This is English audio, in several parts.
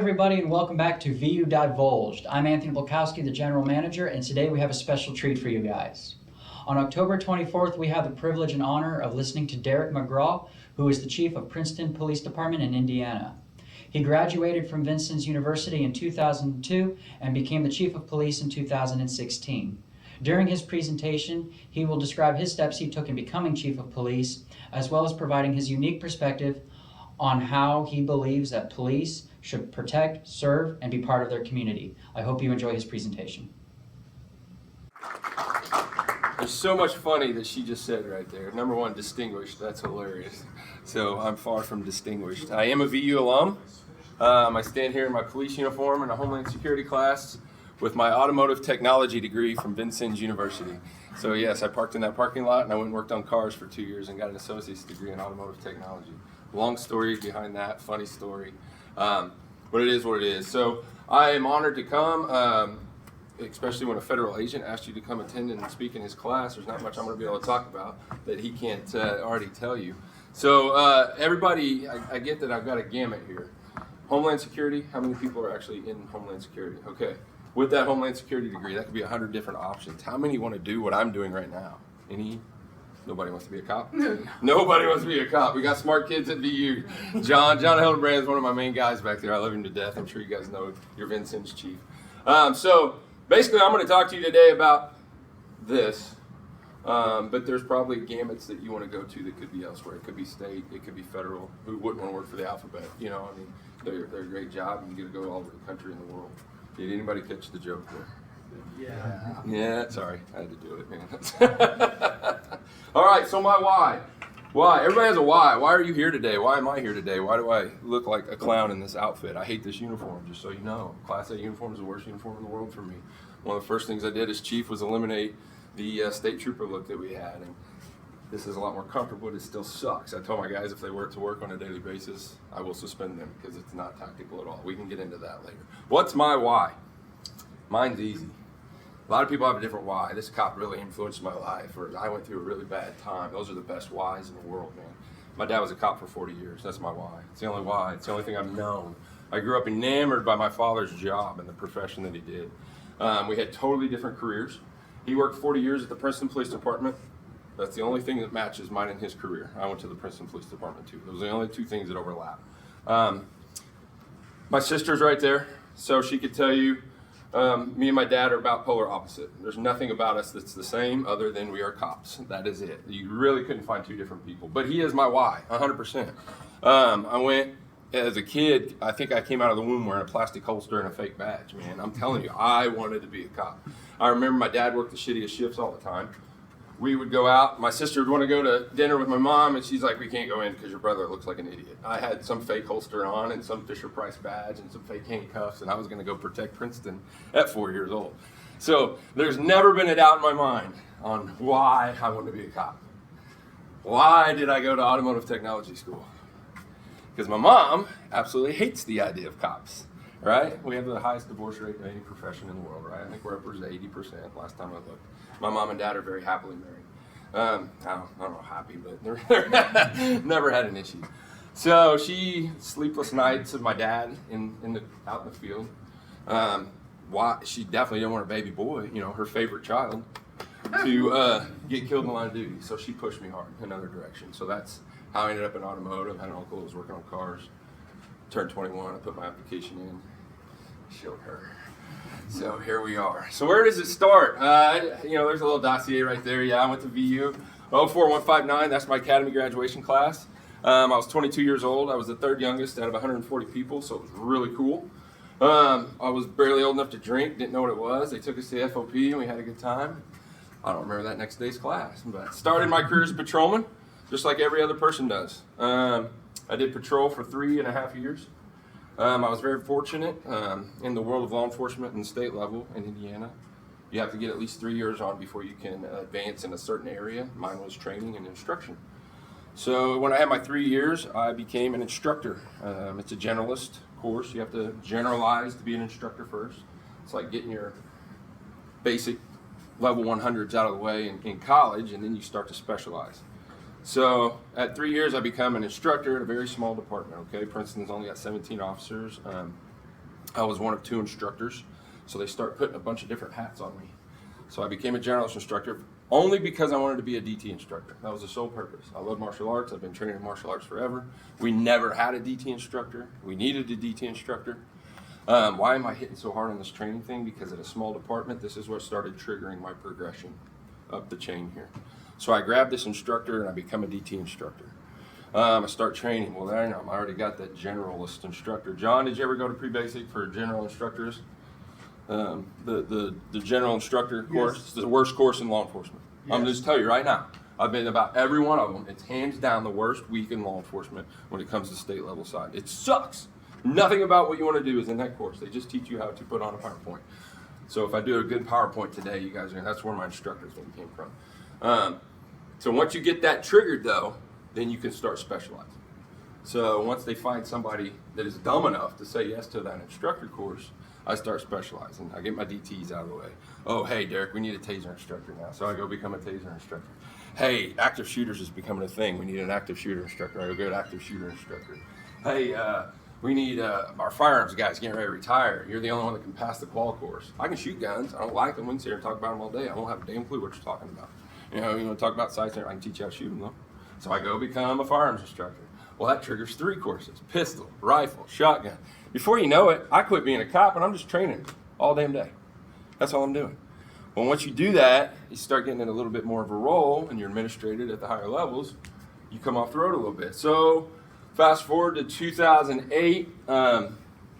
everybody, and welcome back to VuDivulged. I'm Anthony Bulkowski, the General Manager, and today we have a special treat for you guys. On October 24th, we have the privilege and honor of listening to Derek McGraw, who is the Chief of Princeton Police Department in Indiana. He graduated from Vincennes University in 2002 and became the Chief of Police in 2016. During his presentation, he will describe his steps he took in becoming Chief of Police, as well as providing his unique perspective on how he believes that police should protect, serve, and be part of their community. I hope you enjoy his presentation. There's so much funny that she just said right there. Number one, distinguished. That's hilarious. So I'm far from distinguished. I am a VU alum. I stand here in my police uniform in a Homeland Security class with my automotive technology degree from Vincennes University. So yes, I parked in that parking lot and I went and worked on cars for 2 years and got an associate's degree in automotive technology. Long story behind that, funny story. But it is what it is. So I am honored to come, especially when a federal agent asks you to come attend and speak in his class. There's not much I'm going to be able to talk about that he can't already tell you. So everybody, I get that I've got a gamut here. Homeland Security, how many people are actually in Homeland Security? Okay, with that Homeland Security degree, that could be 100 different options. How many want to do what I'm doing right now? Any? Nobody wants to be a cop? Nobody wants to be a cop. We got smart kids at VU. John Hildebrand is one of my main guys back there. I love him to death. I'm sure you guys know your Vincennes chief. So basically I'm going to talk to you today about this, but there's probably gamuts that you want to go to that could be elsewhere. It could be state, it could be federal. Who wouldn't want to work for the alphabet? You know, I mean, they're a great job and you get to go all over the country and the world. Did anybody catch the joke there? Yeah, sorry, I had to do it, man. All right, so my why. Why? Everybody has a why. Why are you here today? Why am I here today? Why do I look like a clown in this outfit? I hate this uniform, just so you know. Class A uniform is the worst uniform in the world for me. One of the first things I did as chief was eliminate the state trooper look that we had. And this is a lot more comfortable, but it still sucks. I told my guys if they were to work on a daily basis, I will suspend them because it's not tactical at all. We can get into that later. What's my why? Mine's easy. A lot of people have a different why. This cop really influenced my life, or I went through a really bad time. Those are the best whys in the world, man. My dad was a cop for 40 years. That's my why. It's the only why. It's the only thing I've known. I grew up enamored by my father's job and the profession that he did. We had totally different careers. He worked 40 years at the Princeton Police Department. That's the only thing that matches mine and his career. I went to the Princeton Police Department too. Those are the only two things that overlap. My sister's right there, so she could tell you me and my dad are about polar opposite. There's nothing about us that's the same other than we are cops. That is it. You really couldn't find two different people. But he is my why, 100%. I went as a kid, I think I came out of the womb wearing a plastic holster and a fake badge, man. I'm telling you, I wanted to be a cop. I remember my dad worked the shittiest shifts all the time. We would go out, my sister would want to go to dinner with my mom, and she's like, we can't go in because your brother looks like an idiot. I had some fake holster on and some Fisher-Price badge and some fake handcuffs, and I was going to go protect Princeton at 4 years old. So there's never been a doubt in my mind on why I wanted to be a cop. Why did I go to automotive technology school? Because my mom absolutely hates the idea of cops, right? We have the highest divorce rate in any profession in the world, right? I think we're upwards of 80% last time I looked. My mom and dad are very happily married. I don't know happy, but they're never had an issue. So sleepless nights of my dad out in the field. Why she definitely didn't want her baby boy, you know, her favorite child, to get killed in the line of duty. So she pushed me hard in another direction. So that's how I ended up in automotive. I had an uncle who was working on cars. Turned 21. I put my application in. Showed her. So here we are. So where does it start? You know, there's a little dossier right there. Yeah, I went to VU. 04159, that's my academy graduation class. I was 22 years old. I was the third youngest out of 140 people, so it was really cool. I was barely old enough to drink, didn't know what it was. They took us to FOP and we had a good time. I don't remember that next day's class, but started my career as a patrolman, just like every other person does. I did patrol for 3.5 years. I was very fortunate in the world of law enforcement and state level in Indiana. You have to get at least 3 years on before you can advance in a certain area. Mine was training and instruction. So when I had my 3 years, I became an instructor. It's a generalist course. You have to generalize to be an instructor first. It's like getting your basic level 100s out of the way in college, and then you start to specialize. So at 3 years, I become an instructor at a very small department. Okay, Princeton's only got 17 officers. I was one of 2 instructors, so they start putting a bunch of different hats on me. So I became a generalist instructor only because I wanted to be a DT instructor. That was the sole purpose. I love martial arts. I've been training in martial arts forever. We never had a DT instructor. We needed a DT instructor. Why am I hitting so hard on this training thing? Because at a small department, this is what started triggering my progression up the chain here. So I grabbed this instructor and I become a DT instructor. I start training. Well, there I know. I already got that generalist instructor. John, did you ever go to pre-basic for general instructors? The general instructor course, Yes. the worst course in law enforcement. Yes. I'm just tell you right now, I've been about every one of them. It's hands down the worst week in law enforcement when it comes to state level side. It sucks. Nothing about what you want to do is in that course. They just teach you how to put on a PowerPoint. So if I do a good PowerPoint today, you guys are, that's where my instructors came from. So once you get that triggered though, then you can start specializing. So once they find somebody that is dumb enough to say yes to that instructor course, I start specializing. I get my DTs out of the way. Oh, hey, Derek, we need a taser instructor now. So I go become a taser instructor. Hey, active shooters is becoming a thing. We need an active shooter instructor. I go get an active shooter instructor. Hey, we need our firearms guys getting ready to retire. You're the only one that can pass the qual course. I can shoot guns. I don't like them. We can sit here and talk about them all day. I won't have a damn clue what you're talking about. You know, you want to talk about sights, I can teach you how to shoot them though. So I go become a firearms instructor. Well, that triggers 3 courses: pistol, rifle, shotgun. Before you know it, I quit being a cop and I'm just training all damn day. That's all I'm doing. Well, once you do that, you start getting in a little bit more of a role and you're administrated at the higher levels, you come off the road a little bit. So fast forward to 2008,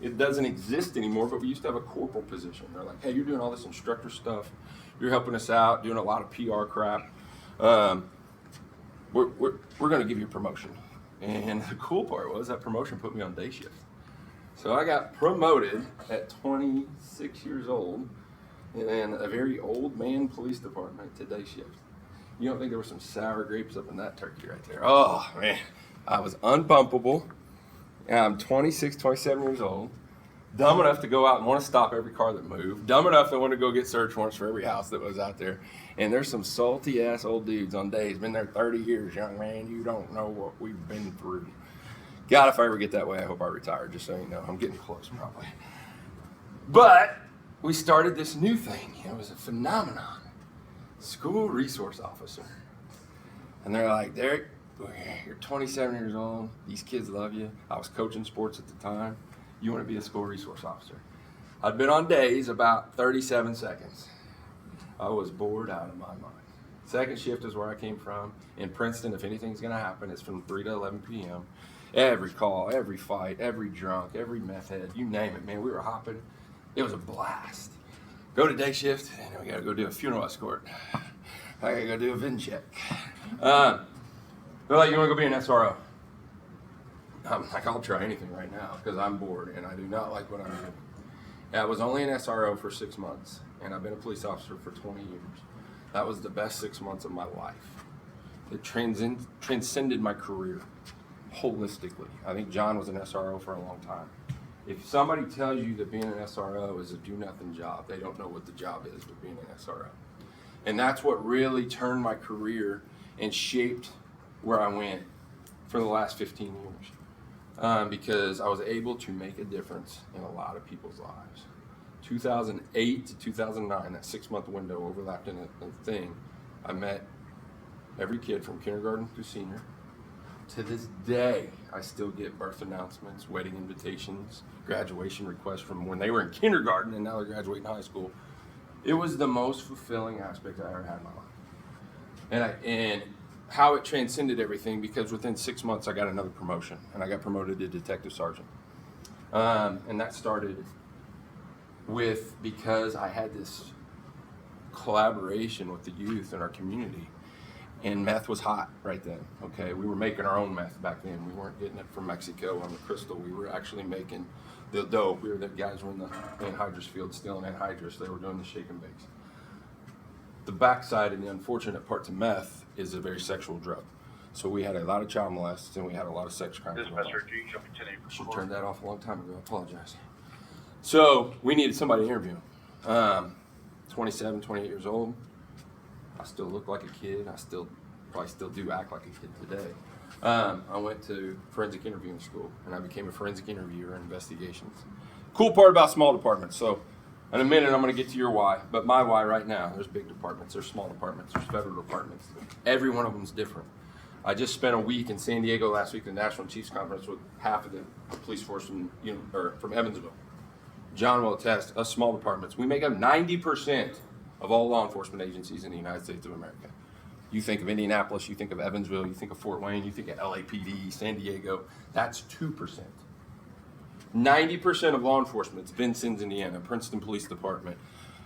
it doesn't exist anymore, but we used to have a corporal position. They're like, hey, you're doing all this instructor stuff. You're helping us out, doing a lot of PR crap. We're going to give you a promotion. And the cool part was that promotion put me on day shift. So I got promoted at 26 years old in a very old man police department to day shift. You don't think there were some sour grapes up in that turkey right there? Oh, man. I was unbumpable. I'm 26, 27 years old. Dumb enough to go out and want to stop every car that moved. Dumb enough to want to go get search warrants for every house that was out there. And there's some salty ass old dudes on days. Been there 30 years, young man. You don't know what we've been through. God, if I ever get that way, I hope I retire, just so you know. I'm getting close, probably. But we started this new thing. It was a phenomenon. School resource officer. And they're like, Derek, you're 27 years old. These kids love you. I was coaching sports at the time. You want to be a school resource officer. I'd been on days about 37 seconds. I was bored out of my mind. Second shift is where I came from. In Princeton, if anything's going to happen, it's from 3 to 11 p.m. Every call, every fight, every drunk, every meth head, you name it, man. We were hopping. It was a blast. Go to day shift, and we got to go do a funeral escort. I got to go do a VIN check. They're like, you want to go be an SRO? I'm like, I'll try anything right now because I'm bored and I do not like what I'm doing. I was only an SRO for 6 months and I've been a police officer for 20 years. That was the best 6 months of my life. It transcended my career holistically. I think John was an SRO for a long time. If somebody tells you that being an SRO is a do-nothing job, they don't know what the job is with being an SRO. And that's what really turned my career and shaped where I went for the last 15 years. Because I was able to make a difference in a lot of people's lives. 2008 to 2009, that 6-month window overlapped in a thing. I met every kid from kindergarten through senior. To this day, I still get birth announcements, wedding invitations, graduation requests from when they were in kindergarten and now they're graduating high school. It was the most fulfilling aspect I ever had in my life. And how it transcended everything, because within 6 months I got another promotion and I got promoted to detective sergeant. And that started because I had this collaboration with the youth in our community. And meth was hot right then, okay? We were making our own meth back then. We weren't getting it from Mexico on the crystal. We were actually making the dope. We were the guys were in the anhydrous field stealing anhydrous. They were doing the shake and bakes. The backside and the unfortunate part to meth is a very sexual drug. So we had a lot of child molests and we had a lot of sex crimes. I should have turned that off a long time ago. I apologize. So we needed somebody to interview. 27, 28 years old. I still look like a kid. I probably still do act like a kid today. I went to forensic interviewing school and I became a forensic interviewer in investigations. Cool part about small departments. So in a minute, I'm going to get to your why. But my why right now, there's big departments, there's small departments, there's federal departments. Every one of them is different. I just spent a week in San Diego last week at the National Chiefs Conference with half of the police force from, from Evansville. John will attest, us small departments, we make up 90% of all law enforcement agencies in the United States of America. You think of Indianapolis, you think of Evansville, you think of Fort Wayne, you think of LAPD, San Diego, that's 2%. 90% of law enforcement, it's Vincennes, Indiana, Princeton Police Department,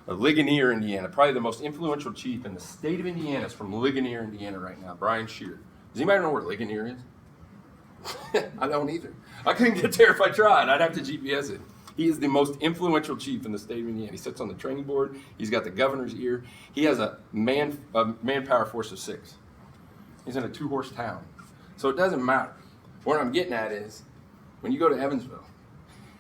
Ligonier, Indiana, probably the most influential chief in the state of Indiana is from Ligonier, Indiana right now, Brian Shear. Does anybody know where Ligonier is? I don't either. I couldn't get there if I tried. I'd have to GPS it. He is the most influential chief in the state of Indiana. He sits on the training board. He's got the governor's ear. He has a manpower force of 6. He's in a 2-horse town. So it doesn't matter. What I'm getting at is, when you go to Evansville,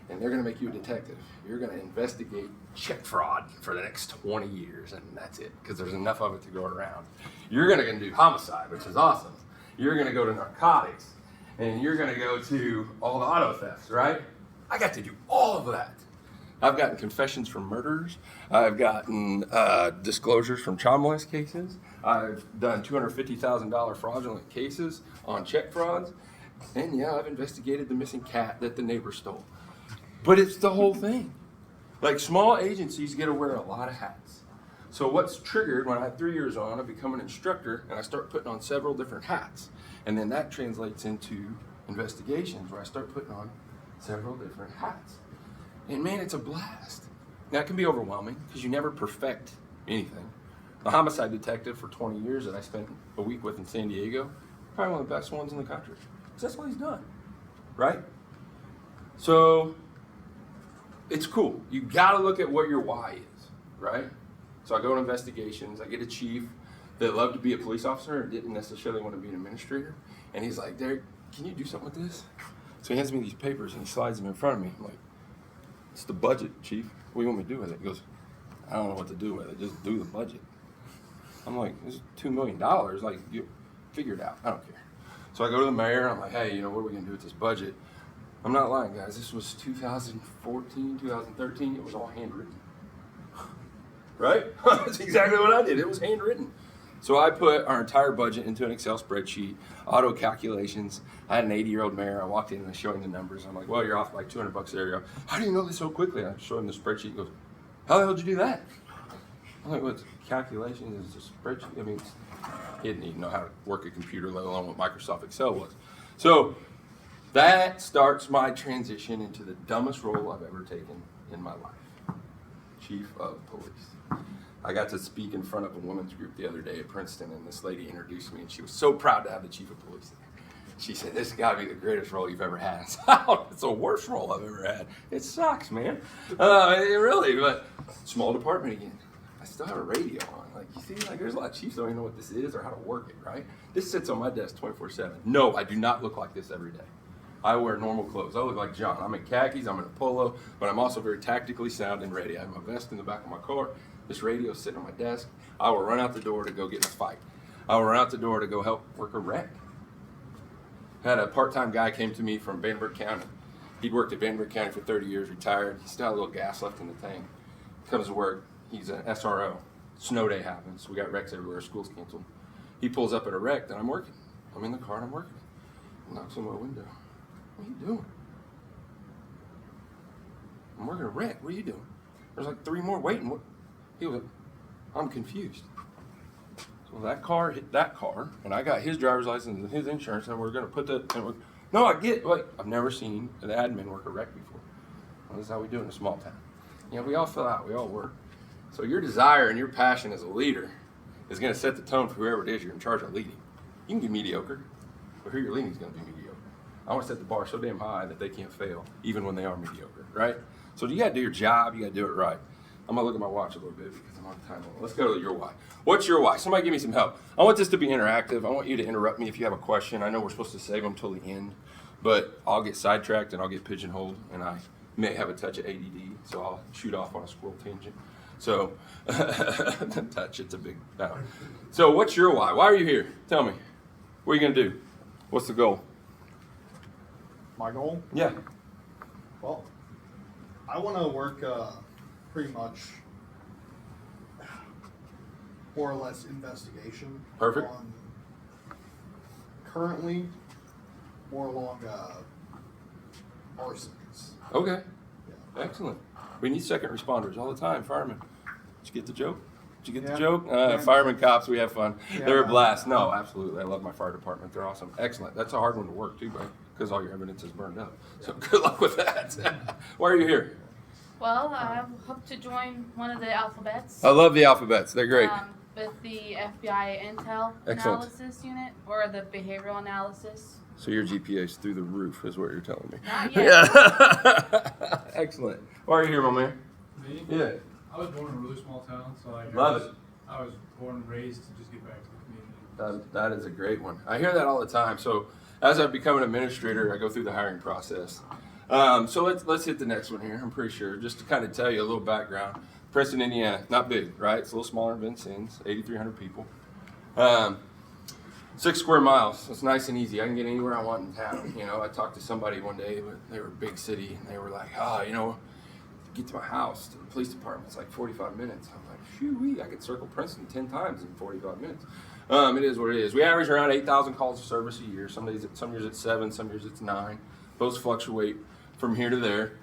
and they're going to make you a detective, you're going to investigate check fraud for the next 20 years, and that's it, because there's enough of it to go around. You're going to do homicide, which is awesome. You're going to go to narcotics, and you're going to go to all the auto thefts, right? I got to do all of that. I've gotten confessions from murderers. I've gotten disclosures from child molest cases. I've done $250,000 fraudulent cases on check frauds. And yeah, I've investigated the missing cat that the neighbor stole. But it's the whole thing. Like, small agencies get to wear a lot of hats. So what's triggered when I have 3 years on, I become an instructor and I start putting on several different hats. And then that translates into investigations where I start putting on several different hats. And man, it's a blast. Now, it can be overwhelming because you never perfect anything. The homicide detective for 20 years that I spent a week with in San Diego, probably one of the best ones in the country. Because that's what he's done, right? So it's cool. You gotta look at what your why is, right? So I go to investigations, I get a chief that loved to be a police officer and didn't necessarily want to be an administrator. And he's like, Derek, can you do something with this? So he hands me these papers and he slides them in front of me. I'm like, it's the budget, chief. What do you want me to do with it? He goes, I don't know what to do with it. Just do the budget. I'm like, this is $2 million. Like, you figure it out. I don't care. So I go to the mayor. I'm like, hey, what are we going to do with this budget? I'm not lying, guys. This was 2014, 2013. It was all handwritten. Right? That's exactly what I did. It was handwritten. So I put our entire budget into an Excel spreadsheet, auto calculations. I had an 80-year-old mayor. I walked in and I showed him the numbers. I'm like, well, you're off like $200 there. You go, how do you know this so quickly? I showed him the spreadsheet. He goes, how the hell did you do that? I'm like, what's calculations? Is a spreadsheet? I mean, he didn't even know how to work a computer, let alone what Microsoft Excel was. So that starts my transition into the dumbest role I've ever taken in my life. Chief of Police. I got to speak in front of a women's group the other day at Princeton, and this lady introduced me, and she was so proud to have the chief of police there. She said, this has got to be the greatest role you've ever had. It's the worst role I've ever had. It sucks, man. Really, but small department again. I still have a radio on. Like, you see, like, there's a lot of chiefs don't even know what this is or how to work it, right? This sits on my desk 24/7. No, I do not look like this every day. I wear normal clothes. I look like John. I'm in khakis, I'm in a polo, but I'm also very tactically sound and ready. I have my vest in the back of my car. This radio is sitting on my desk. I will run out the door to go get in a fight. I will run out the door to go help work a wreck. I had a part-time guy came to me from Vanderbilt County. He'd worked at Vanderbilt County for 30 years, retired. He still had a little gas left in the tank. Comes to work. He's an SRO. Snow day happens. We got wrecks everywhere. School's canceled. He pulls up at a wreck that I'm working. I'm in the car and I'm working. He knocks on my window. What are you doing? I'm working a wreck. What are you doing? There's like 3 more waiting. What? He was like, I'm confused. So that car hit that car, and I got his driver's license and his insurance, and we're going to put that. And no, I get, like, I've never seen an admin work a wreck before. Well, this is how we do it in a small town. We all fill out, we all work. So your desire and your passion as a leader is going to set the tone for whoever it is you're in charge of leading. You can be mediocre, but who you're leading is going to be mediocre. I want to set the bar so damn high that they can't fail, even when they are mediocre, right? So you got to do your job, you got to do it right. I'm gonna look at my watch a little bit because I'm on time. Let's go to your why. What's your why? Somebody give me some help. I want this to be interactive. I want you to interrupt me if you have a question. I know we're supposed to save them till the end, but I'll get sidetracked and I'll get pigeonholed, and I may have a touch of ADD, so I'll shoot off on a squirrel tangent. So, touch, it's a big no. So what's your why? Why are you here? Tell me. What are you gonna do? What's the goal? My goal? Yeah. Well, I want to work pretty much more or less investigation. Perfect. On currently more along arsons. Okay. Yeah. Excellent. We need second responders all the time. Firemen. Did you get the joke? Did you get the Yeah. joke? Yeah. Firemen, cops, we have fun. Yeah. They're a blast. No, absolutely. I love my fire department. They're awesome. Excellent. That's a hard one to work too, right? Because all your evidence is burned up. So good luck with that. Why are you here? Well, I hope to join one of the alphabets. I love the alphabets. They're great. With the FBI Intel Excellent. Analysis Unit, or the Behavioral Analysis. So your GPA's through the roof is what you're telling me. Not yet. Yeah. Excellent. Why are you here, my man? Me? Yeah. I was born in a really small town, so Love it. I was born and raised to just get back to the community. That is a great one. I hear that all the time. So as I become an administrator, I go through the hiring process. So let's hit the next one here. I'm pretty sure, just to kind of tell you a little background. Princeton, Indiana, not big, right? It's a little smaller than Vincennes, 8,300 people. 6 square miles. It's nice and easy. I can get anywhere I want in town. You know, I talked to somebody one day, but they were a big city, and they were like, to get to my house, to the police department, it's like 45 minutes. I'm like, shoo-wee, I could circle Princeton 10 times in 45 minutes. It is what it is. We average around 8,000 calls of service a year. Some years it's 7, some years it's 9. Those fluctuate from here to there.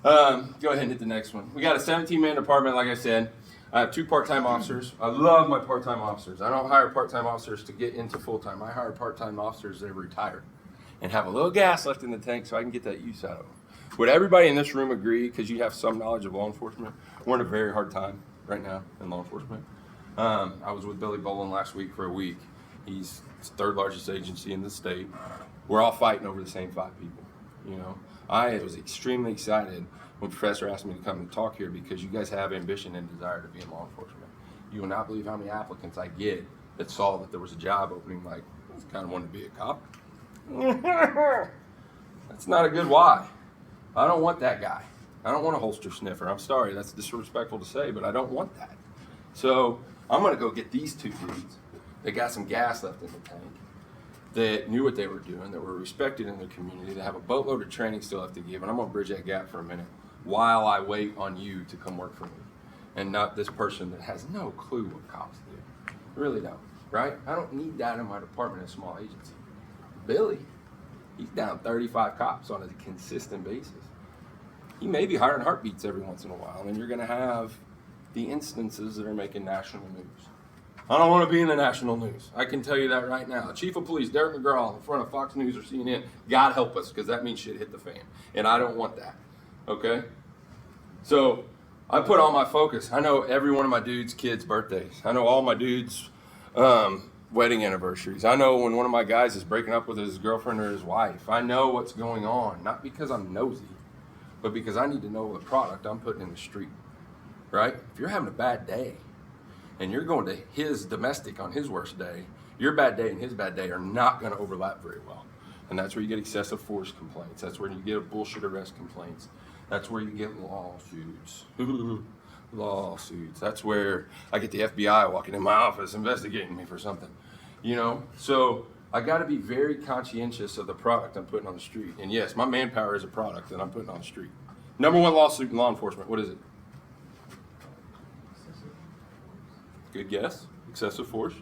Go ahead and hit the next one. We got a 17-man department, like I said. I have 2 part-time officers. I love my part-time officers. I don't hire part-time officers to get into full-time. I hire part-time officers that are retired and have a little gas left in the tank so I can get that use out of them. Would everybody in this room agree, because you have some knowledge of law enforcement, we're in a very hard time right now in law enforcement? I was with Billy Bolin last week for a week. He's the 3rd largest agency in the state. We're all fighting over the same 5 people, you know. I was extremely excited when Professor asked me to come and talk here because you guys have ambition and desire to be in law enforcement. You will not believe how many applicants I get that saw that there was a job opening, like, I kind of wanted to be a cop. That's not a good why. I don't want that guy. I don't want a holster sniffer. I'm sorry, that's disrespectful to say, but I don't want that. So I'm gonna go get these 2 dudes that got some gas left in the tank, that knew what they were doing, that were respected in their community, that have a boatload of training still have to give, and I'm gonna bridge that gap for a minute while I wait on you to come work for me, and not this person that has no clue what cops do. I really don't, right? I don't need that in my department in a small agency. Billy, he's down 35 cops on a consistent basis. He may be hiring heartbeats every once in a while, and you're gonna have the instances that are making national news. I don't want to be in the national news. I can tell you that right now. Chief of Police Derek McGraw in front of Fox News or CNN, God help us, because that means shit hit the fan. And I don't want that, okay? So I put all my focus. I know every one of my dudes' kids' birthdays. I know all my dudes' wedding anniversaries. I know when one of my guys is breaking up with his girlfriend or his wife. I know what's going on, not because I'm nosy, but because I need to know the product I'm putting in the street, right? If you're having a bad day, and you're going to his domestic on his worst day, your bad day and his bad day are not going to overlap very well. And that's where you get excessive force complaints. That's where you get bullshit arrest complaints. That's where you get lawsuits. Lawsuits. That's where I get the FBI walking in my office investigating me for something. You know? So I got to be very conscientious of the product I'm putting on the street. And yes, my manpower is a product that I'm putting on the street. Number 1 lawsuit in law enforcement, what is it? Good guess. Excessive force.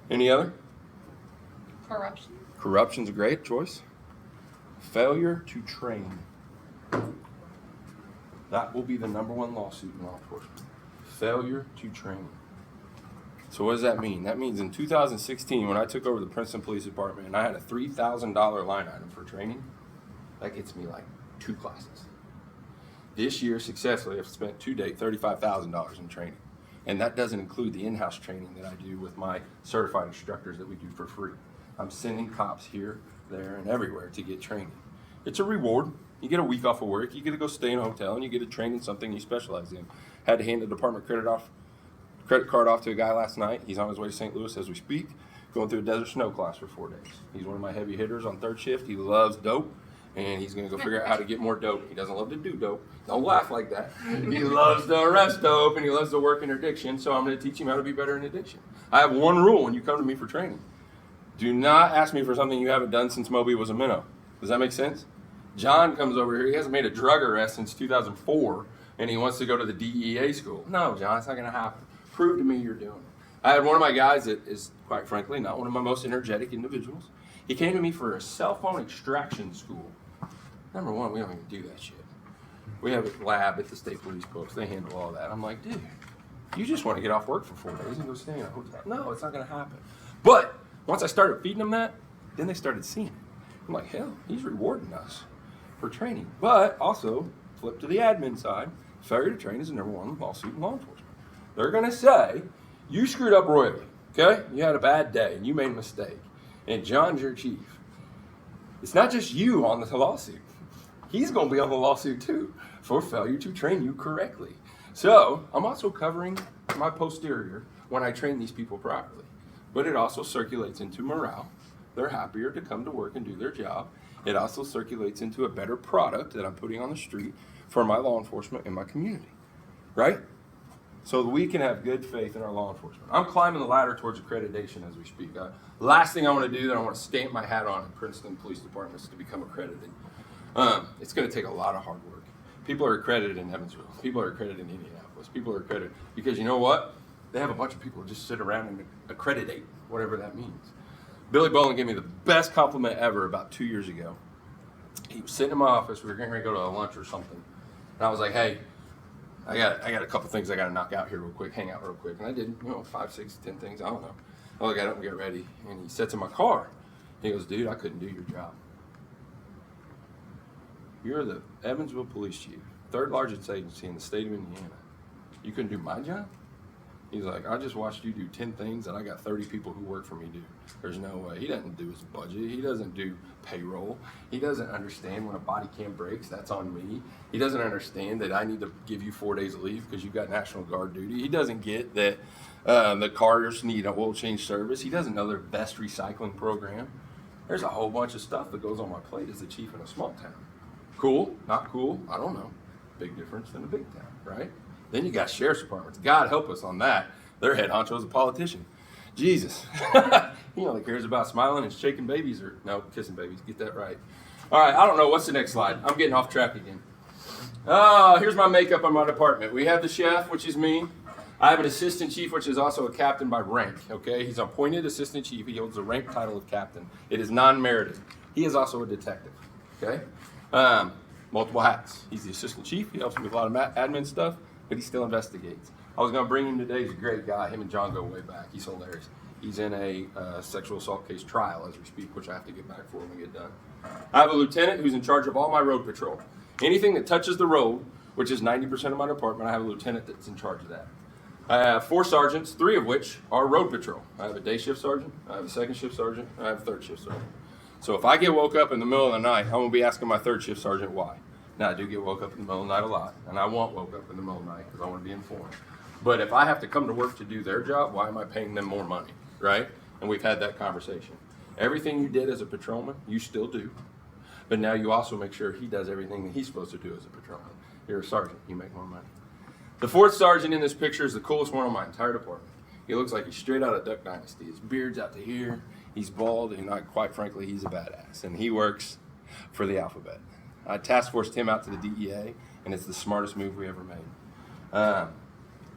Any other? Corruption. Corruption's a great choice. Failure to train. That will be the number 1 lawsuit in law enforcement. Failure to train. So what does that mean? That means in 2016, when I took over the Princeton Police Department and I had a $3,000 line item for training, that gets me like 2 classes. This year, successfully, I've spent to date $35,000 in training. And that doesn't include the in-house training that I do with my certified instructors that we do for free. I'm sending cops here, there, and everywhere to get training. It's a reward. You get a week off of work, you get to go stay in a hotel, and you get to train in something you specialize in. Had to hand the department credit card off to a guy last night. He's on his way to St. Louis as we speak, going through a desert snow class for 4 days. He's one of my heavy hitters on 3rd shift. He loves dope, and he's going to go figure out how to get more dope. He doesn't love to do dope. Don't laugh like that. He loves to arrest dope, and he loves to work in addiction, so I'm going to teach him how to be better in addiction. I have 1 rule when you come to me for training. Do not ask me for something you haven't done since Moby was a minnow. Does that make sense? John comes over here. He hasn't made a drug arrest since 2004, and he wants to go to the DEA school. No, John, it's not going to happen. Prove to me you're doing it. I had one of my guys that is, quite frankly, not one of my most energetic individuals. He came to me for a cell phone extraction school. Number one, we don't even do that shit. We have a lab at the state police post. They handle all that. I'm like, dude, you just want to get off work for 4 days and go stay in a hotel. No, it's not going to happen. But once I started feeding them that, then they started seeing it. I'm like, hell, he's rewarding us for training. But also, flip to the admin side, failure to train is the #1 lawsuit in law enforcement. They're going to say, you screwed up royally, okay? You had a bad day and you made a mistake. And John's your chief. It's not just you on the lawsuit. He's going to be on the lawsuit too for failure to train you correctly. So I'm also covering my posterior when I train these people properly. But it also circulates into morale. They're happier to come to work and do their job. It also circulates into a better product that I'm putting on the street for my law enforcement and my community, right? So that we can have good faith in our law enforcement. I'm climbing the ladder towards accreditation as we speak. Last thing I want to do that I want to stamp my hat on in Princeton Police Department is to become accredited. It's going to take a lot of hard work. People are accredited in Evansville. People are accredited in Indianapolis. People are accredited because you know what? They have a bunch of people who just sit around and accreditate, whatever that means. Billy Bolin gave me the best compliment ever about 2 years ago. He was sitting in my office. We were getting ready to go to a lunch or something. And I was like, hey, I got a couple things I got to knock out here real quick, hang out real quick. And I did, 5, 6, 10 things. I don't know. I got up and get ready. And he sits in my car. He goes, dude, I couldn't do your job. You're the Evansville Police Chief, 3rd largest agency in the state of Indiana. You couldn't do my job? He's like, I just watched you do 10 things that I got 30 people who work for me do. There's no way. He doesn't do his budget. He doesn't do payroll. He doesn't understand when a body cam breaks, that's on me. He doesn't understand that I need to give you 4 days of leave because you've got National Guard duty. He doesn't get that the cars need an oil change service. He doesn't know their best recycling program. There's a whole bunch of stuff that goes on my plate as a chief in a small town. Cool, not cool, I don't know. Big difference than a big town, right? Then you got sheriff's departments. God help us on that. Their head honcho's a politician. Jesus. He only cares about smiling and shaking babies or, no, kissing babies. Get that right. All right, I don't know. What's the next slide? I'm getting off track again. Here's my makeup on my department. We have the chef, which is me. I have an assistant chief, which is also a captain by rank, okay? He's appointed assistant chief. He holds the rank title of captain. It is non-merited. He is also a detective, okay? Multiple hats. He's the assistant chief. He helps me with a lot of admin stuff, but he still investigates. I was going to bring him today. He's a great guy. Him and John go way back. He's hilarious. He's in a sexual assault case trial as we speak, which I have to get back for when we get done. I have a lieutenant who's in charge of all my road patrol. Anything that touches the road, which is 90% of my department, I have a lieutenant that's in charge of that. I have 4 sergeants, 3 of which are road patrol. I have a day shift sergeant, I have a 2nd shift sergeant, I have a 3rd shift sergeant. So if I get woke up in the middle of the night, I'm going to be asking my 3rd shift sergeant why. Now, I do get woke up in the middle of the night a lot, and I want woke up in the middle of the night because I want to be informed. But if I have to come to work to do their job, why am I paying them more money, right? And we've had that conversation. Everything you did as a patrolman, you still do. But now you also make sure he does everything that he's supposed to do as a patrolman. You're a sergeant, you make more money. The 4th sergeant in this picture is the coolest one on my entire department. He looks like he's straight out of Duck Dynasty. His beard's out to here. He's bald, and quite frankly, he's a badass. And he works for the alphabet. I task forced him out to the DEA, and it's the smartest move we ever made.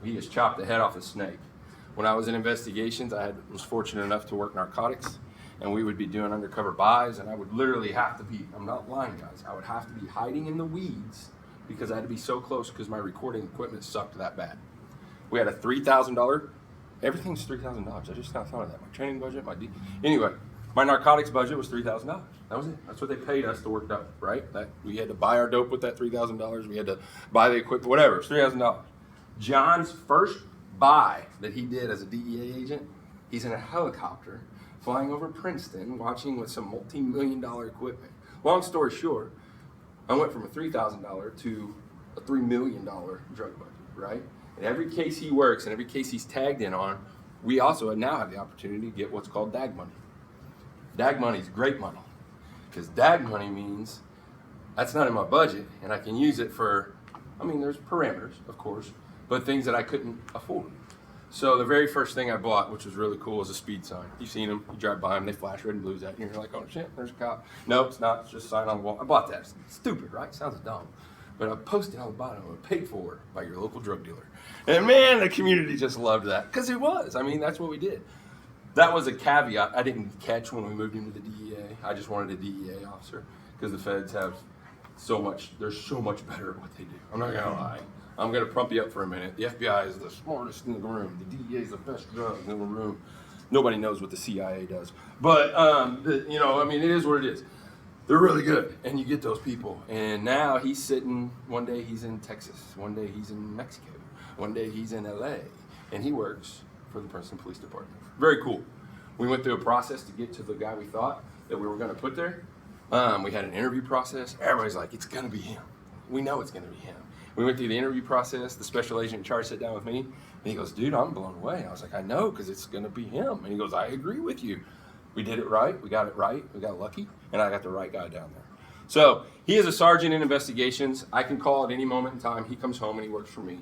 He has chopped the head off a snake. When I was in investigations, was fortunate enough to work narcotics, and we would be doing undercover buys, and I would literally have to be, I'm not lying, guys, I would have to be hiding in the weeds because I had to be so close because my recording equipment sucked that bad. We had a $3,000, everything's $3,000. I just now thought of that. My training budget, anyway, my narcotics budget was $3,000. That was it. That's what they paid us to work dope, right? We had to buy our dope with that $3,000. We had to buy the equipment, whatever, it's $3,000. John's first buy that he did as a DEA agent, he's in a helicopter flying over Princeton, watching with some multi-million-dollar equipment. Long story short, I went from a $3,000 to a $3 million drug budget, right? And every case he works and every case he's tagged in on, we also now have the opportunity to get what's called DAG money. DAG money is great money because DAG money means that's not in my budget and I can use it for, there's parameters, of course, but things that I couldn't afford. So the very first thing I bought, which was really cool, is a speed sign. You've seen them. You drive by them, they flash red and blues at you, and you're like, oh shit, there's a cop. No, it's not. It's just a sign on the wall. I bought that. It's stupid, right? Sounds dumb. But I posted on the bottom, paid for by your local drug dealer. And man, the community just loved that, because it was. I mean, that's what we did. That was a caveat I didn't catch when we moved into the DEA. I just wanted a DEA officer, because the feds have so much, they're so much better at what they do. I'm not gonna lie. I'm gonna pump you up for a minute. The FBI is the smartest in the room. The DEA is the best drug in the room. Nobody knows what the CIA does. But, you know, I mean, it is what it is. They're really good, and you get those people. And now he's sitting, one day he's in Texas, one day he's in Mexico, one day he's in LA, and he works for the Princeton Police Department. Very cool. We went through a process to get to the guy we thought that we were gonna put there. We had an interview process. Everybody's like, it's gonna be him. We know it's gonna be him. We went through the interview process. The special agent in charge sat down with me, and he goes, dude, I'm blown away. I was like, I know, because it's gonna be him. And he goes, I agree with you. We did it right, we got lucky, and I got the right guy down there. So he is a sergeant in investigations. I can call at any moment in time. He comes home and he works for me.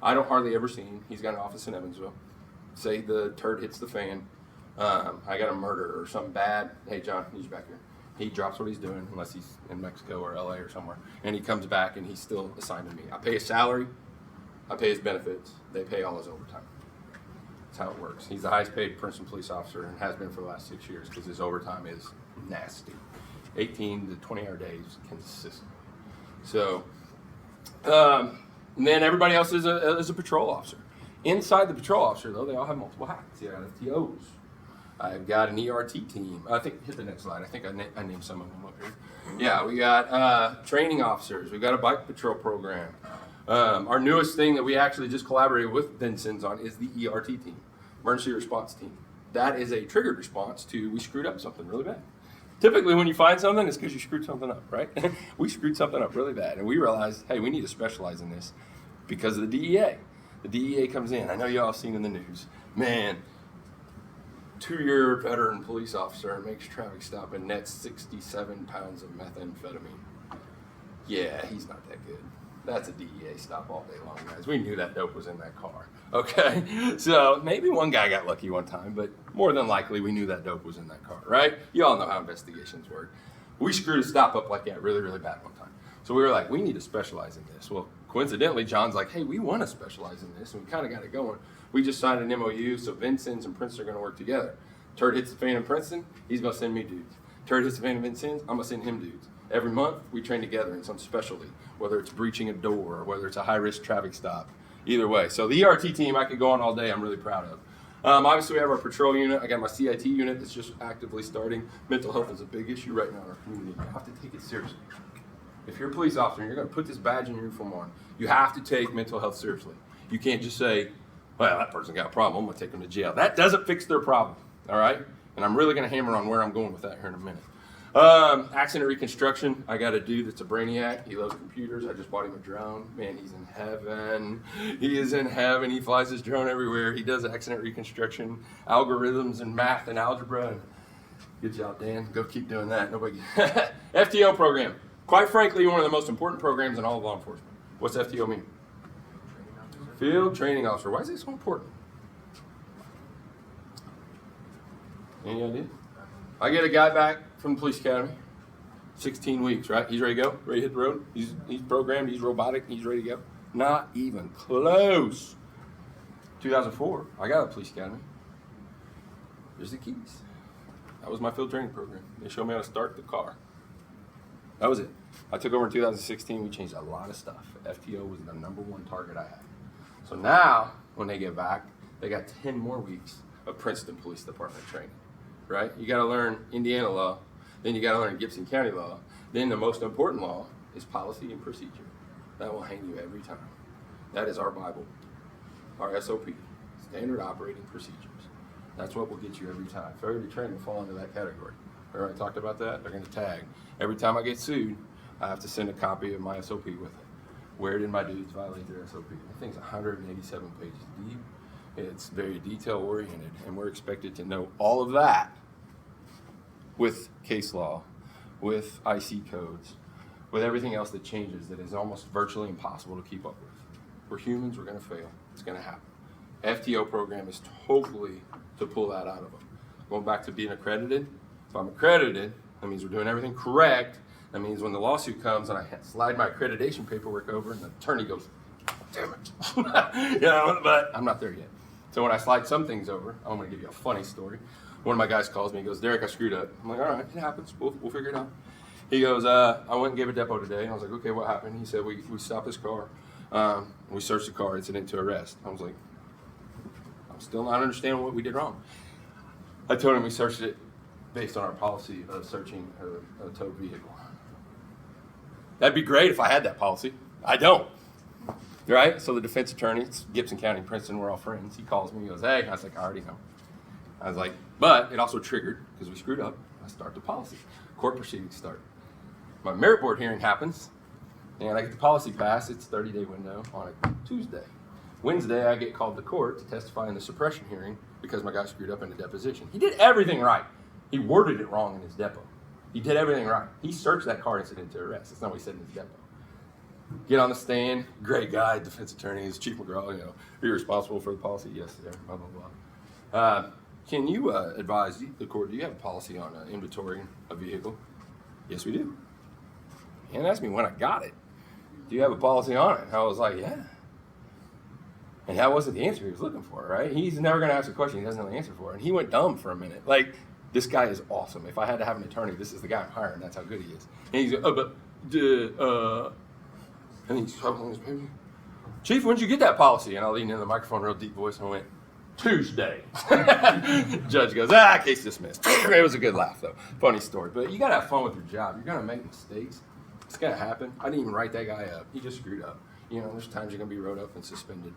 I don't hardly ever see him. He's got an office in Evansville. Say the turd hits the fan, I got a murder or something bad. Hey John, he's back here. He drops what he's doing, unless he's in Mexico or LA or somewhere, and he comes back and he's still assigned to me. I pay his salary, I pay his benefits, they pay all his overtime. That's how it works. He's the highest paid Princeton police officer and has been for the last 6 years, because his overtime is nasty. 18 to 20 hour days consistent. So, and then everybody else is a patrol officer. Inside the patrol officer, though, they all have multiple hats. You got FTOs. I've got an ERT team. I think, hit the next slide. I think I named some of them up here. Yeah, we got training officers. We've got a bike patrol program. Our newest thing that we actually just collaborated with Vincent's on is the ERT team, emergency response team. That is a triggered response to, we screwed up something really bad. Typically when you find something, it's because you screwed something up, right? We screwed something up really bad, and we realized, hey, we need to specialize in this because of the DEA. The DEA comes in. I know y'all have seen in the news. Man, 2-year veteran police officer makes traffic stop and nets 67 pounds of methamphetamine. Yeah, he's not that good. That's a DEA stop all day long, guys. We knew that dope was in that car. Okay, so maybe one guy got lucky one time, but more than likely we knew that dope was in that car, right? You all know how investigations work. We screwed a stop up like that really, really bad one time. So we were like, we need to specialize in this. Well, coincidentally, John's like, hey, we want to specialize in this, and we kind of got it going. We just signed an MOU, so Vincent's and Princeton are going to work together. Turd hits the fan in Princeton, he's going to send me dudes. Turd hits the fan in Vincent's, I'm going to send him dudes. Every month, we train together in some specialty, whether it's breaching a door or whether it's a high-risk traffic stop. Either way. So the ERT team, I could go on all day. I'm really proud of. Obviously, we have our patrol unit. I got my CIT unit that's just actively starting. Mental health is a big issue right now in our community. You have to take it seriously. If you're a police officer and you're going to put this badge and uniform on, you have to take mental health seriously. You can't just say, well, that person got a problem, I'm going to take them to jail. That doesn't fix their problem, all right? And I'm really going to hammer on where I'm going with that here in a minute. Accident reconstruction, I got a dude that's a brainiac. He loves computers. I just bought him a drone. Man, he's in heaven. He is in heaven. He flies his drone everywhere. He does accident reconstruction, algorithms and math and algebra. And good job, Dan. Go keep doing that. Nobody. FTO program. Quite frankly, one of the most important programs in all of law enforcement. What's FTO mean? Field Training Officer. Why is it so important? Any idea? I get a guy back from the police academy, 16 weeks, right? He's ready to go, ready to hit the road. He's programmed, he's robotic, he's ready to go. Not even close. 2004, I got a police academy. Here's the keys. That was my field training program. They showed me how to start the car. That was it. I took over in 2016. We changed a lot of stuff. FTO was the #1 target I had. So now, when they get back, they got 10 more weeks of Princeton Police Department training, right? You got to learn Indiana law, then you got to learn Gibson County law. Then the most important law is policy and procedure. That will hang you every time. That is our Bible, our SOP, standard operating procedures. That's what will get you every time. Failure to train will fall into that category. Remember I talked about that? They're going to tag. Every time I get sued, I have to send a copy of my SOP with it. Where did my dudes violate their SOP? I think it's 187 pages deep. It's very detail-oriented, and we're expected to know all of that with case law, with IC codes, with everything else that changes that is almost virtually impossible to keep up with. We're humans, we're going to fail. It's going to happen. FTO program is totally to pull that out of them. Going back to being accredited, if I'm accredited, that means we're doing everything correct. That means when the lawsuit comes and I slide my accreditation paperwork over and the attorney goes, damn it. But I'm not there yet. So when I slide some things over, I'm gonna give you a funny story. One of my guys calls me, he goes, Derek, I screwed up. I'm like, all right, it happens, we'll figure it out. He goes, I went and gave a depo today. And I was like, okay, what happened? He said, we stopped his car. We searched the car, incident to arrest. I was like, I'm still not understanding what we did wrong. I told him we searched it based on our policy of searching a towed vehicle. That'd be great if I had that policy. I don't. Right? So the defense attorney, it's Gibson County, Princeton, we're all friends. He calls me, he goes, hey. I was like, I already know. I was like, but it also triggered, because we screwed up, I start the policy. Court proceedings start. My merit board hearing happens, and I get the policy passed. It's a 30-day window on a Tuesday. Wednesday, I get called to court to testify in the suppression hearing because my guy screwed up in the deposition. He did everything right. He worded it wrong in his depo. He did everything right. He searched that car incident to arrest. That's not what he said in his depo. Get on the stand, great guy, defense attorney, is Chief McGraw, are you responsible for the policy? Yes, sir, blah, blah, blah. Can you advise the court, do you have a policy on inventorying a vehicle? Yes, we do. And asked me when I got it. Do you have a policy on it? And I was like, yeah. And that wasn't the answer he was looking for, right? He's never going to ask a question he doesn't know the answer for. And he went dumb for a minute. Like, this guy is awesome. If I had to have an attorney, this is the guy I'm hiring. That's how good he is. And he's and he's talking his paper. Chief, when did you get that policy? And I leaned into the microphone, real deep voice, and I went, Tuesday. Judge goes, case dismissed. It was a good laugh, though. Funny story. But you got to have fun with your job. You're going to make mistakes. It's going to happen. I didn't even write that guy up. He just screwed up. There's times you're going to be wrote up and suspended.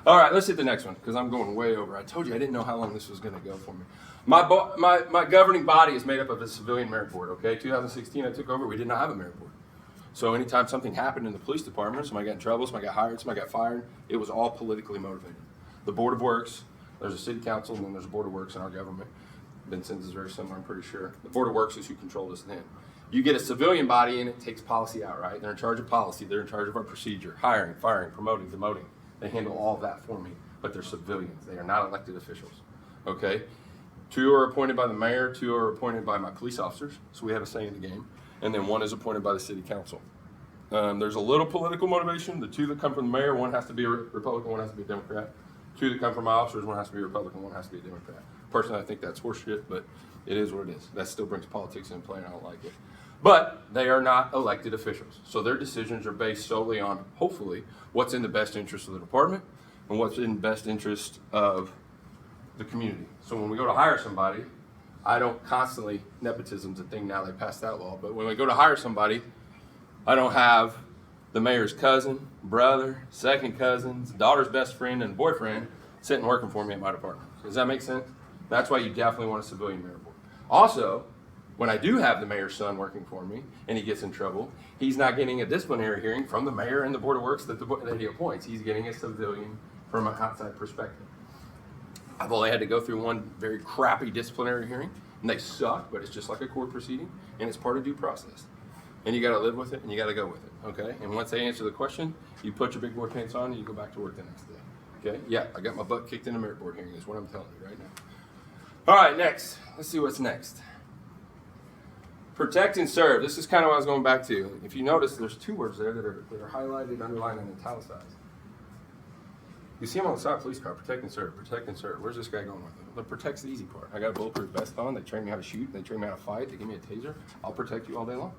All right, let's hit the next one because I'm going way over. I told you I didn't know how long this was going to go for me. My governing body is made up of a civilian merit board, okay? 2016, I took over. We did not have a merit board. So anytime something happened in the police department, somebody got in trouble, somebody got hired, somebody got fired, it was all politically motivated. The Board of Works, there's a city council, and then there's a Board of Works in our government. Vincent's is very similar, I'm pretty sure. The Board of Works is who controlled us then. You get a civilian body and it takes policy out, right? They're in charge of policy. They're in charge of our procedure, hiring, firing, promoting, demoting. They handle all of that for me, but they're civilians. They are not elected officials, okay? 2 are appointed by the mayor, 2 are appointed by my police officers, so we have a say in the game, and then 1 is appointed by the city council. There's a little political motivation. The 2 that come from the mayor, 1 has to be a Republican, 1 has to be a Democrat. 2 that come from my officers, 1 has to be a Republican, 1 has to be a Democrat. Personally, I think that's horseshit, but it is what it is. That still brings politics into play, and I don't like it. But they are not elected officials. So their decisions are based solely on, hopefully, what's in the best interest of the department and what's in the best interest of the community. So when we go to hire somebody, I don't constantly, nepotism's a thing now, they passed that law, but when we go to hire somebody, I don't have the mayor's cousin, brother, second cousins, daughter's best friend, and boyfriend sitting working for me at my department. Does that make sense? That's why you definitely want a civilian mayor board. Also, when I do have the mayor's son working for me and he gets in trouble, he's not getting a disciplinary hearing from the mayor and the Board of Works that he appoints. He's getting a civilian from an outside perspective. I've only had to go through 1 very crappy disciplinary hearing, and they suck, but it's just like a court proceeding, and it's part of due process. And you got to live with it, and you got to go with it, okay? And once they answer the question, you put your big boy pants on, and you go back to work the next day, okay? Yeah, I got my butt kicked in a merit board hearing is what I'm telling you right now. All right, next. Let's see what's next. Protect and serve. This is kind of what I was going back to. If you notice, there's 2 words there that are highlighted, underlined, and italicized. You see them on the side of the police car, protect and serve, protect and serve. Where's this guy going with it? The protect's the easy part. I got a bulletproof vest on. They train me how to shoot. They train me how to fight. They give me a taser. I'll protect you all day long.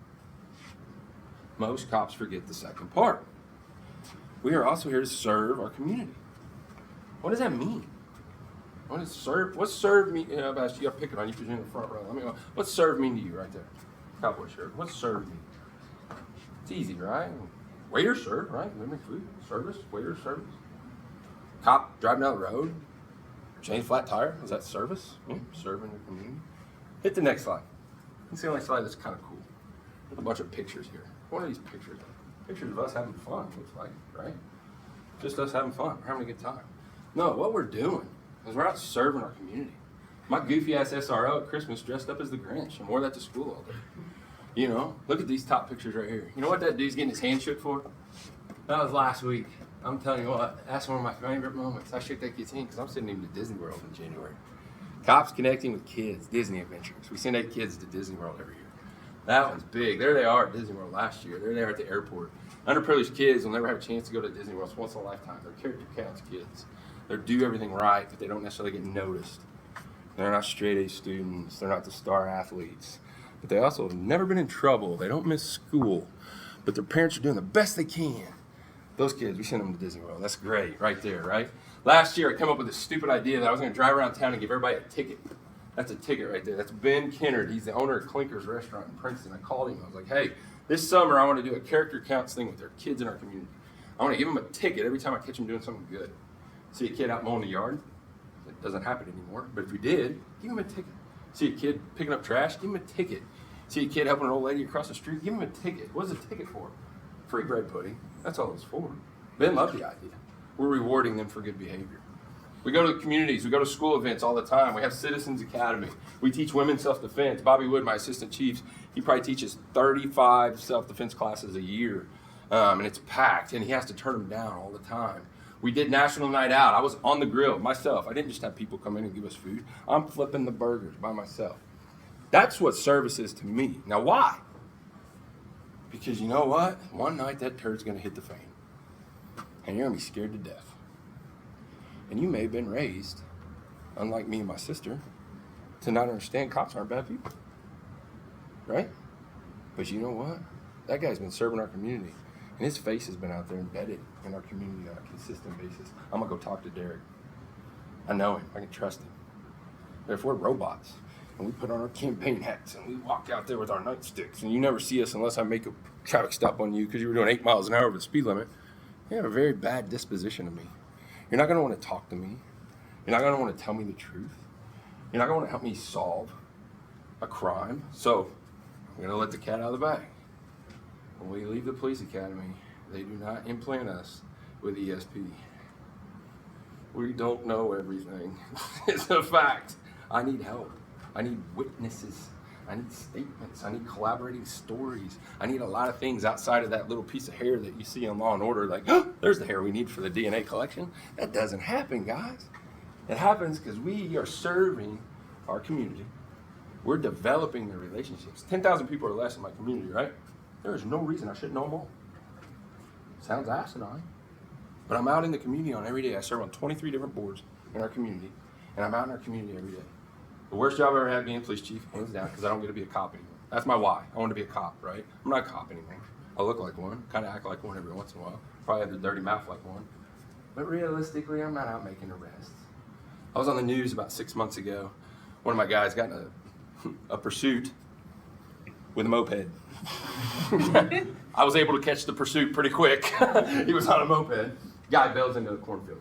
Most cops forget the second part. We are also here to serve our community. What does that mean? What does serve? What's serve mean? You got to pick it on you because you're in the front row. What's serve mean to you right there? Cowboy shirt. What's serve mean? It's easy, right? Waiter serve, right? They make food. Service. Waiter service. Cop driving down the road. Change flat tire. Is that service? Serving your community. Hit the next slide. It's the only slide that's kind of cool. There's a bunch of pictures here. What are these pictures? Pictures of us having fun, looks like, right? Just us having fun. We're having a good time. No, what we're doing is we're out serving our community. My goofy ass SRO at Christmas dressed up as the Grinch and wore that to school all day. Look at these top pictures right here. You know what that dude's getting his hand shook for? That was last week. I'm telling you what, that's one of my favorite moments. I shook that kid's hand because I'm sending him to Disney World in January. Cops connecting with kids, Disney adventures. We send 8 kids to Disney World every year. That one's big. There they are at Disney World last year. They're there at the airport. Underprivileged kids will never have a chance to go to Disney World. It's once in a lifetime. They're character counts kids. They do everything right, but they don't necessarily get noticed. They're not straight A students. They're not the star athletes. But they also have never been in trouble. They don't miss school. But their parents are doing the best they can. Those kids, we send them to Disney World. That's great right there, right? Last year, I came up with this stupid idea that I was going to drive around town and give everybody a ticket. That's a ticket right there. That's Ben Kennard. He's the owner of Clinker's Restaurant in Princeton. I called him. I was like, hey, this summer I want to do a character counts thing with their kids in our community. I want to give them a ticket every time I catch them doing something good. See a kid out mowing the yard? It doesn't happen anymore. But if we did, give them a ticket. See a kid picking up trash? Give them a ticket. See a kid helping an old lady across the street? Give them a ticket. What is a ticket for? Free bread pudding. That's all it's for. Ben loved the idea. We're rewarding them for good behavior. We go to the communities. We go to school events all the time. We have Citizens Academy. We teach women self-defense. Bobby Wood, my assistant chief, he probably teaches 35 self-defense classes a year. And it's packed, and he has to turn them down all the time. We did National Night Out. I was on the grill myself. I didn't just have people come in and give us food. I'm flipping the burgers by myself. That's what service is to me. Now, why? Because you know what? One night that turd's going to hit the fan. And you're going to be scared to death. And you may have been raised, unlike me and my sister, to not understand cops aren't bad people. Right? But you know what? That guy's been serving our community. And his face has been out there embedded in our community on a consistent basis. I'm going to go talk to Derek. I know him. I can trust him. But if we're robots, and we put on our campaign hats, and we walk out there with our nightsticks, and you never see us unless I make a traffic stop on you because you were doing 8 miles an hour over the speed limit, you have a very bad disposition of me. You're not going to want to talk to me. You're not going to want to tell me the truth. You're not going to want to help me solve a crime. So I'm going to let the cat out of the bag. When we leave the police academy, they do not implant us with ESP. We don't know everything. It's a fact. I need help. I need witnesses. I need statements. I need collaborating stories. I need a lot of things outside of that little piece of hair that you see on Law and Order, like, oh, there's the hair we need for the DNA collection. That doesn't happen, guys. It happens because we are serving our community. We're developing the relationships. 10,000 people or less in my community, right? There is no reason I shouldn't know them all. Sounds asinine. But I'm out in the community on every day. I serve on 23 different boards in our community, and I'm out in our community every day. The worst job I ever had being police chief, hands down, because I don't get to be a cop anymore. That's my why. I want to be a cop, right? I'm not a cop anymore. I look like one, kind of act like one every once in a while. Probably have the dirty mouth like one. But realistically, I'm not out making arrests. I was on the news about 6 months ago. One of my guys got in a pursuit with a moped. I was able to catch the pursuit pretty quick. He was on a moped. Guy bails into the cornfield.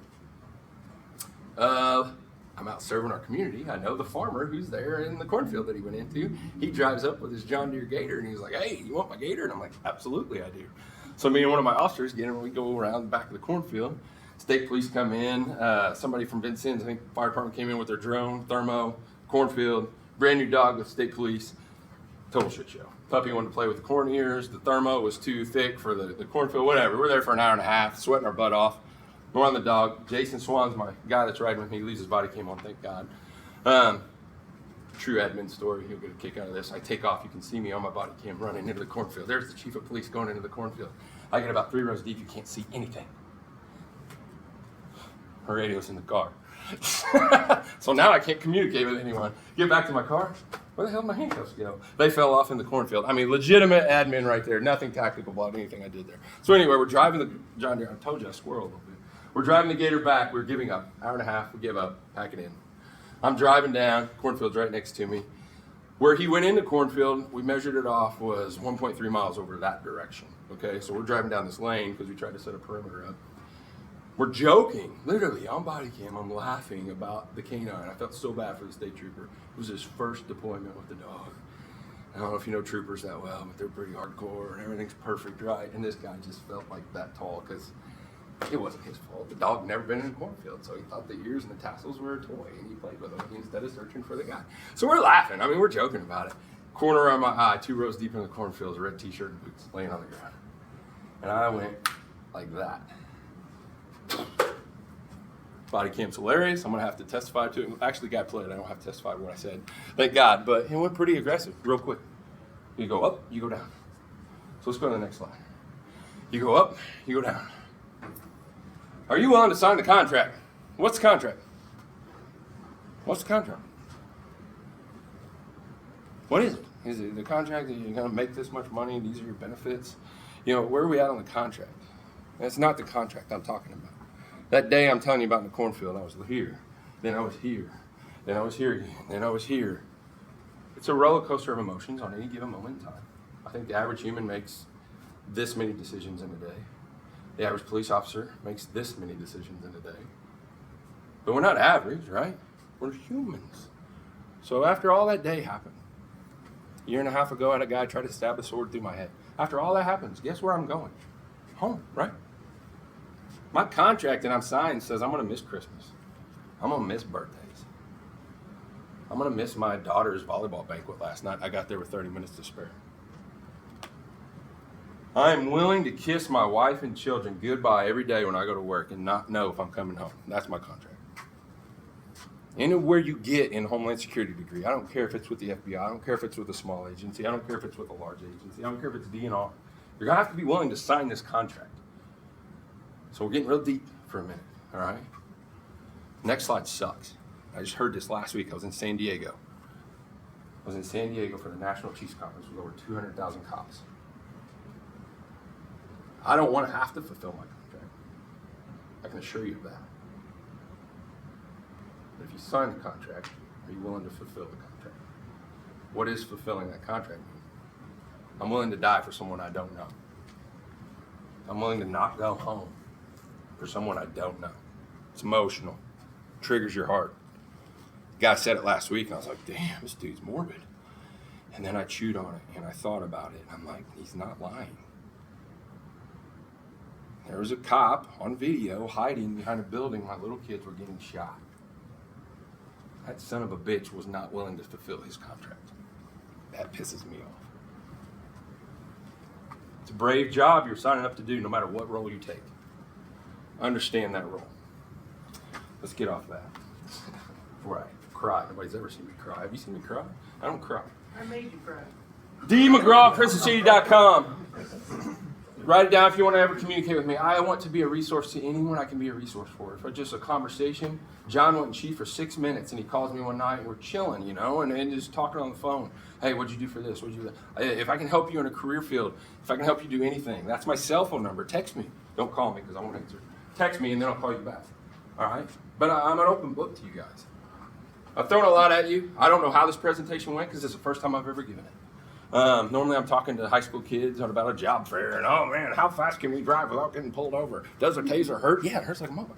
I'm out serving our community. I know the farmer who's there in the cornfield that he went into. He drives up with his John Deere Gator, and he's like, hey, you want my Gator? And I'm like, absolutely I do. So me and one of my officers get in, we go around the back of the cornfield. State police come in. Somebody from Vincennes, I think fire department came in with their drone, thermo, cornfield, brand new dog with state police. Total shit show. Puppy wanted to play with the corn ears. The thermo was too thick for the cornfield, whatever. We're there for an hour and a half, sweating our butt off. We're on the dog. Jason Swan's my guy that's riding with me. He leaves his body cam on, thank God. True admin story. He'll get a kick out of this. I take off. You can see me on my body cam running into the cornfield. There's the chief of police going into the cornfield. I get about 3 rows deep. You can't see anything. Her radio's in the car. So now I can't communicate with anyone. Get back to my car. Where the hell did my handcuffs go? They fell off in the cornfield. I mean, legitimate admin right there. Nothing tactical about anything I did there. So anyway, we're driving the John Deere. I told you I squirreled a little bit. We're driving the Gator back. We're giving up. Hour and a half. We give up. Pack it in. I'm driving down. Cornfield's right next to me. Where he went into cornfield, we measured it off, was 1.3 miles over that direction. Okay, so we're driving down this lane because we tried to set a perimeter up. We're joking, literally on body cam. I'm laughing about the canine. I felt so bad for the state trooper. It was his first deployment with the dog. I don't know if you know troopers that well, but they're pretty hardcore and everything's perfect, right? And this guy just felt like that tall because it wasn't his fault. The dog had never been in a cornfield, so he thought the ears and the tassels were a toy, and he played with them instead of searching for the guy. So we're laughing. I mean, we're joking about it. Corner of my eye, 2 rows deep in the cornfield, red t-shirt and boots laying on the ground. And I went like that. Body cam's hilarious. I'm going to have to testify to it. Actually, guy played. I don't have to testify to what I said. Thank God. But it went pretty aggressive, real quick. You go up, you go down. So let's go to the next slide. You go up, you go down. Are you willing to sign the contract? What's the contract? What's the contract? What is it? Is it the contract that you're going to make this much money and these are your benefits? You know, where are we at on the contract? That's not the contract I'm talking about. That day I'm telling you about in the cornfield, I was here, then I was here, then I was here again, then I was here. It's a roller coaster of emotions on any given moment in time. I think the average human makes this many decisions in a day. The average police officer makes this many decisions in a day. But we're not average, right? We're humans. So after all that day happened, a year and a half ago, I had a guy try to stab a sword through my head. After all that happens, guess where I'm going? Home, right? My contract that I'm signing says I'm going to miss Christmas. I'm going to miss birthdays. I'm going to miss my daughter's volleyball banquet last night. I got there with 30 minutes to spare. I am willing to kiss my wife and children goodbye every day when I go to work and not know if I'm coming home. That's my contract. Anywhere you get in Homeland Security degree, I don't care if it's with the FBI, I don't care if it's with a small agency, I don't care if it's with a large agency, I don't care if it's DNR. You're going to have to be willing to sign this contract. So we're getting real deep for a minute, all right? Next slide sucks. I just heard this last week. I was in San Diego. I was in San Diego for the National Chiefs Conference with over 200,000 cops. I don't want to have to fulfill my contract. I can assure you of that. But if you sign the contract, are you willing to fulfill the contract? What is fulfilling that contract mean? I'm willing to die for someone I don't know. I'm willing to not go home for someone I don't know. It's emotional. Triggers your heart. The guy said it last week, and I was like, damn, this dude's morbid. And then I chewed on it, and I thought about it, and I'm like, he's not lying. There was a cop on video hiding behind a building while little kids were getting shot. That son of a bitch was not willing to fulfill his contract. That pisses me off. It's a brave job you're signing up to do no matter what role you take. Understand that role. Let's get off that. Before I cry. Nobody's ever seen me cry. Have you seen me cry? I don't cry. I made you cry. DMcGraw@PrincessCity.com. Write it down if you want to ever communicate with me. I want to be a resource to anyone I can be a resource for. If it's just a conversation, John went and chief for 6 minutes, and he calls me one night, and we're chilling, you know, and just talking on the phone. Hey, what'd you do for this? What'd you do that? If I can help you in a career field, if I can help you do anything, that's my cell phone number. Text me. Don't call me because I won't answer. Text me, and then I'll call you back. All right? But I'm an open book to you guys. I've thrown a lot at you. I don't know how this presentation went because it's the first time I've ever given it. Normally I'm talking to high school kids about a job fair and, oh man, how fast can we drive without getting pulled over? Does a taser hurt? Yeah, it hurts like a mother.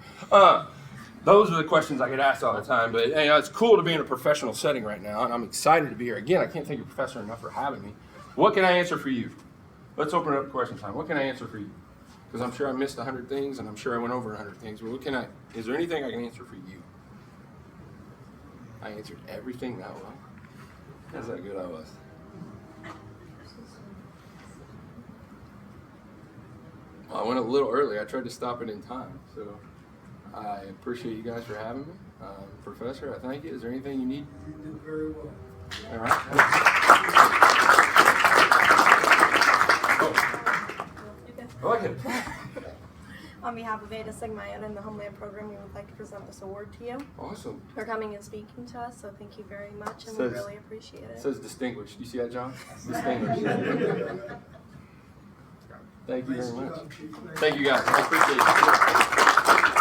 Those are the questions I get asked all the time, but you know, it's cool to be in a professional setting right now, and I'm excited to be here. Again, I can't thank your professor enough for having me. What can I answer for you? Let's open it up to question time. What can I answer for you? Because I'm sure I missed 100 things, and I'm sure I went over 100 things, but is there anything I can answer for you? I answered everything that well. That's how good I was. Well, I went a little early. I tried to stop it in time, so I appreciate you guys for having me. Professor, I thank you. Is there anything you need? You did very well. All right. Oh, I can. On behalf of Ada Sigma Iota and the Homeland Program, we would like to present this award to you Awesome. for coming and speaking to us, so thank you very much, and Says- we really appreciate it. It says distinguished. You see that, John? Distinguished. Thank you very much. Thank you, guys. I appreciate it.